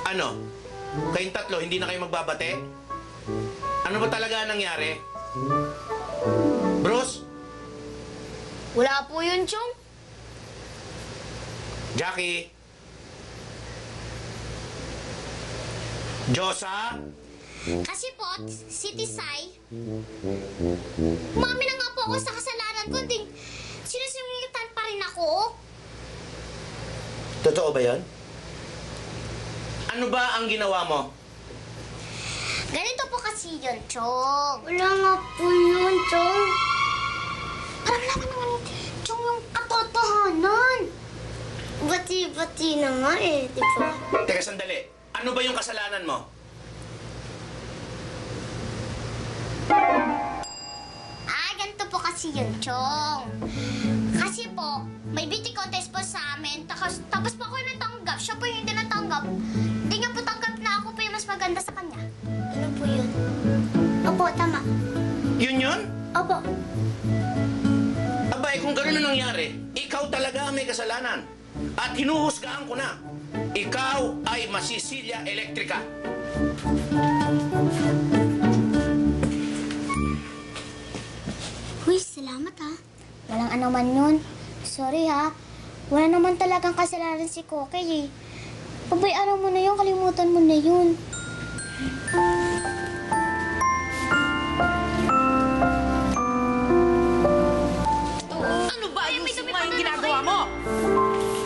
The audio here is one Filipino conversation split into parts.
Ano? Kayong tatlo, hindi na kayo magbabate? Ano ba talaga ang nangyari? Bruce? Wala po yun, Chong. Jackie? Josa? Kasi po, si Tisay, umami na nga po ako sa kasalanan ko, ding sinusungitan pa rin ako. Totoo ba yan? Ano ba ang ginawa mo? Ganito po kasi yun, Chong. Wala nga po yun, Chong. Para malaman naman, Chong, yung katotohanan. Bati-bati na nga eh, di ba? Teka, sandali. Ano ba yung kasalanan mo? Ganito po kasi yun, Chong. Kasi po, may beauty contest po sa amin. Tapos po ako yung natanggap. Siya po yung hindi natanggap. Hindi nga po tanggap na ako po yung mas maganda sa kanya. Ano po yun? Opo, tama. Yun? Opo. Abay, kung gano'n na nangyari, ikaw talaga ang may kasalanan. At hinuhusgahan ko na. Ikaw ay masisilya elektrika. Uy, salamat ha. Walang anuman yun. Sorry ha. Wala naman talagang kasalanan si Kokey eh. Pabayaan mo na yun, kalimutan mo na yun. Ano ba? Ayusin mo yung ginagawa mo!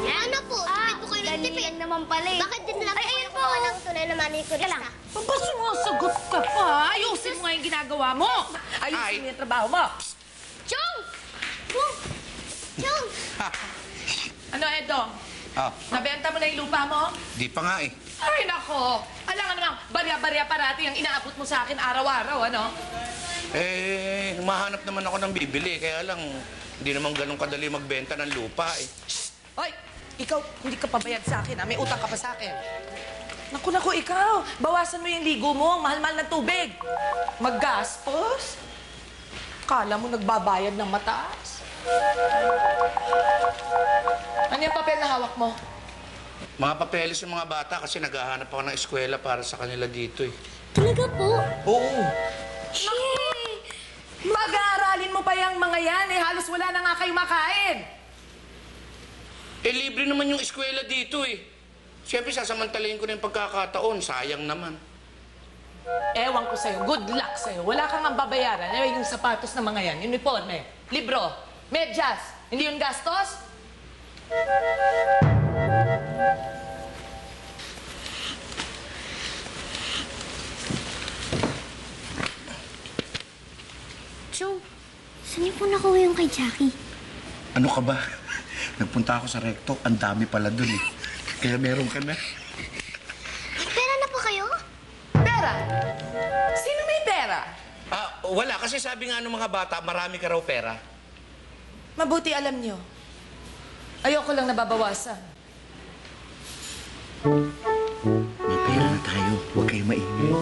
Ano po? Tipid po kayo ng tipid. naman pala eh. Bakit din lang po yung gawa ng tunay na manicurista? Ba sumasagot ka pa? Ayusin mo nga yung ginagawa mo! Ayusin mo yung trabaho mo! Chong! Chong! Chong! Ano, Edong? Nabenta mo na yung lupa mo? Di pa nga eh. Ay, nako! Alam nga naman, barya-barya parati ang inaabot mo sa akin araw-araw, ano? Eh, mahanap naman ako ng bibili. Kaya lang, hindi naman ganun kadali magbenta ng lupa eh. Hoy! Ikaw, hindi ka pabayad sa akin, ha? May utang ka pa sa akin. Naku, ikaw! Bawasan mo yung ligo mo. Ang mahal-mahal ng tubig. Maggaspos? Kala mo nagbabayad ng mataas? Ano yung papel na hawak mo? Mga papeles ng mga bata kasi naghahanap ako ng eskwela para sa kanila dito eh. Talaga po? Oo. Yay! Mag-aaralin mo pa yung mga yan eh. Halos wala na nga kayo makain. Eh, libre naman yung eskwela dito eh. Siyempre, sasamantalayin ko na yung pagkakataon. Sayang naman. Ewan ko sa'yo. Good luck sa'yo. Wala kang ang babayaran. Yung sapatos ng mga yan, uniforme, libro, medyas. Hindi yun gastos? Chong, saan niyo po nakuha yung kay Jackie? Ano ka ba? Nagpunta ako sa recto. Ang dami pala dun eh. Kaya meron ka na. Pera na po kayo? Pera? Sino may pera? Wala. Kasi sabi nga ng mga bata, marami ka raw pera. Mabuti alam nyo. Ayoko lang nababawasan. May pera na tayo. Huwag kayo maingay.